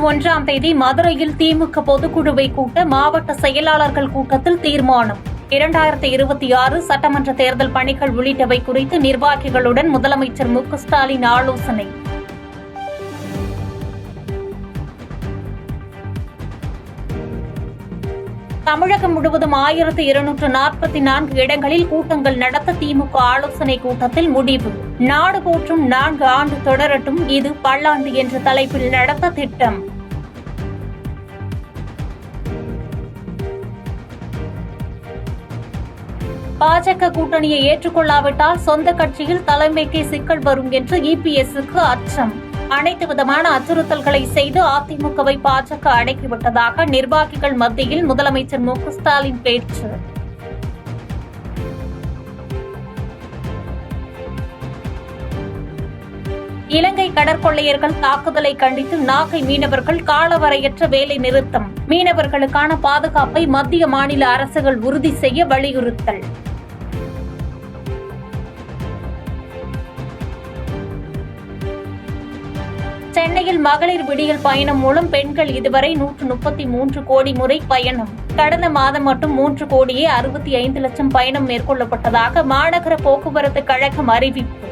June 1ஆம் தேதி மதுரையில் திமுக பொதுக்குழுவை கூட்ட மாவட்ட செயலாளர்கள் கூட்டத்தில் தீர்மானம். 2026 சட்டமன்ற தேர்தல் பணிகள் உள்ளிட்டவை குறித்து நிர்வாகிகளுடன் முதலமைச்சர் மு க ஸ்டாலின் ஆலோசனை. தமிழகம் முழுவதும் 1244 இடங்களில் கூட்டங்கள் நடத்த திமுக ஆலோசனை கூட்டத்தில் முடிவு. நாடு போற்றும் 4 ஆண்டு தொடரட்டும், இது பல்லாண்டு என்ற தலைப்பில் நடத்த திட்டம். பாஜக கூட்டணியை ஏற்றுக்கொள்ளாவிட்டால் சொந்த கட்சியில் தலைமைக்கே சிக்கல் வரும் என்று இபிஎஸ்க்கு அச்சம். அனைத்து விதமான அச்சுறுத்தல்களை செய்து அதிமுகவை பாஜக அடக்கிவிட்டதாக நிர்வாகிகள் மத்தியில் முதலமைச்சர் மு க ஸ்டாலின் பேச்சு. இலங்கை கடற்கொள்ளையர்கள் தாக்குதலை கண்டித்து நாகை மீனவர்கள் காலவரையற்ற வேலை நிறுத்தம். மீனவர்களுக்கான பாதுகாப்பை மத்திய மாநில அரசுகள் உறுதி செய்ய வலியுறுத்தல். சென்னையில் மகளிர் விடியல் பயணம் மூலம் பெண்கள் இதுவரை 133 கோடி முறை பயணம். கடந்த மாதம் மட்டும் 3 கோடியே 65 லட்சம் பயணம் மேற்கொள்ளப்பட்டதாக மாநகர போக்குவரத்து கழகம் அறிவிப்பு.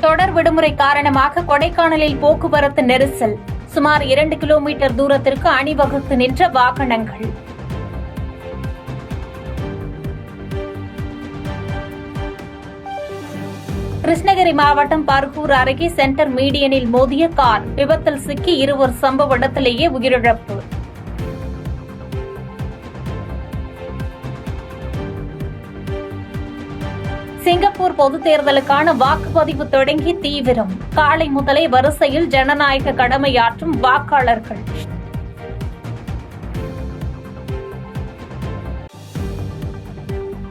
தொடர் விடுமுறை காரணமாக கொடைக்கானலில் போக்குவரத்து நெரிசல். சுமார் 2 கிலோமீட்டர் தூரத்திற்கு அணிவகுத்து நின்ற வாகனங்கள். கிருஷ்ணகிரி மாவட்டம் பர்கூர் அருகே சென்டர் மீடியனில் மோதிய கார். விபத்தில் சிக்கி இருவர் சம்பவ இடத்திலேயே உயிரிழப்பு. சிங்கப்பூர் பொதுத் தேர்தலுக்கான வாக்குப்பதிவு தொடங்கி தீவிரம். காலை முதலே வரிசையில் ஜனநாயக கடமையாற்றும் வாக்காளர்கள்.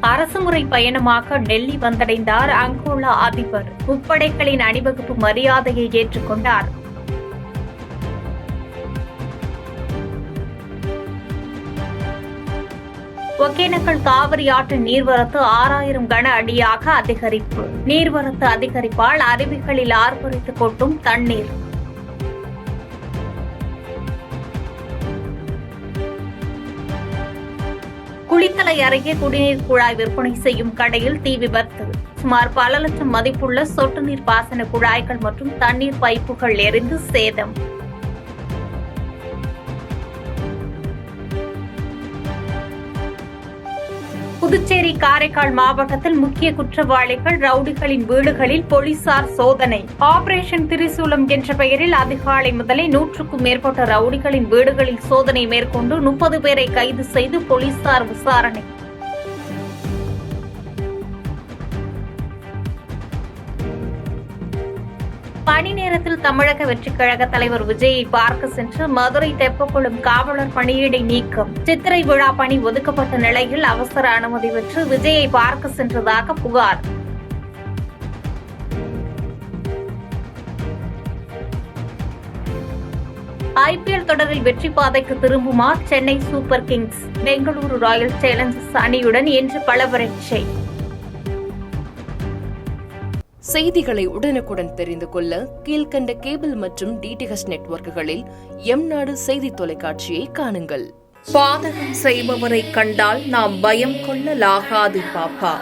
அரசுமுறை பயணமாக டெல்லி வந்தடைந்தார் அங்கோலா அதிபர். முப்படைகளின் அணிவகுப்பு மரியாதையை ஏற்றுக்கொண்டார். ஒகேனக்கல் காவிரி ஆற்று நீர்வரத்து 6000 கன அடியாக அதிகரிப்பு. நீர்வரத்து அதிகரிப்பால் அருவிகளில் ஆர்ப்பரித்து கொட்டும் தண்ணீர். குளித்தலை அருகே குடிநீர் குழாய் விற்பனை செய்யும் கடையில் தீ விபத்து. சுமார் பல லட்சம் மதிப்புள்ள சொட்டு நீர் பாசன குழாய்கள் மற்றும் தண்ணீர் பைப்புகள் எரிந்து சேதம். புதுச்சேரி காரைக்கால் மாவட்டத்தில் முக்கிய குற்றவாளிகள் ரவுடிகளின் வீடுகளில் போலீசார் சோதனை. ஆபரேஷன் திரிசூலம் என்ற பெயரில் அதிகாலை முதலே 100க்கும் மேற்பட்ட ரவுடிகளின் வீடுகளில் சோதனை மேற்கொண்டு 30 பேரை கைது செய்து போலீசார் விசாரணை. பணி நேரத்தில் தமிழக வெற்றிக் கழக தலைவர் விஜயை பார்க்க சென்று மதுரை தெப்பக்குளம் காவலர் பணியிடை நீக்கம். சித்திரை விழா பணி ஒதுக்கப்பட்ட நிலையில் அவசர அனுமதி பெற்று விஜயை பார்க்க சென்றதாக புகார். ஐபிஎல் தொடரில் வெற்றி பாதைக்கு திரும்புமா Chennai Super Kings? Bengaluru Royal Challengers அணியுடன் இன்று பலப்பரீட்சை. செய்திகளை உடனுக்குடன் தெரிந்து கொள்ள கீழ்கண்ட கேபிள் மற்றும் டிடிஎச் நெட்வொர்க்குகளில் எம்நாடு செய்தி தொலைக்காட்சியை காணுங்கள். பாதகம் செய்பவரை கண்டால் நாம் பயம் கொள்ளலாகாது பாப்பா.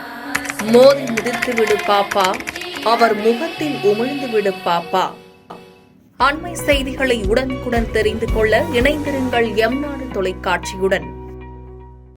மோதி மிதித்துவிடு பாப்பா, அவர் முகத்தில் உமிழ்ந்துவிடு பாப்பா. அண்மை செய்திகளை உடனுக்குடன் தெரிந்து கொள்ள இணைந்திருங்கள் எம்நாடு தொலைக்காட்சியுடன்.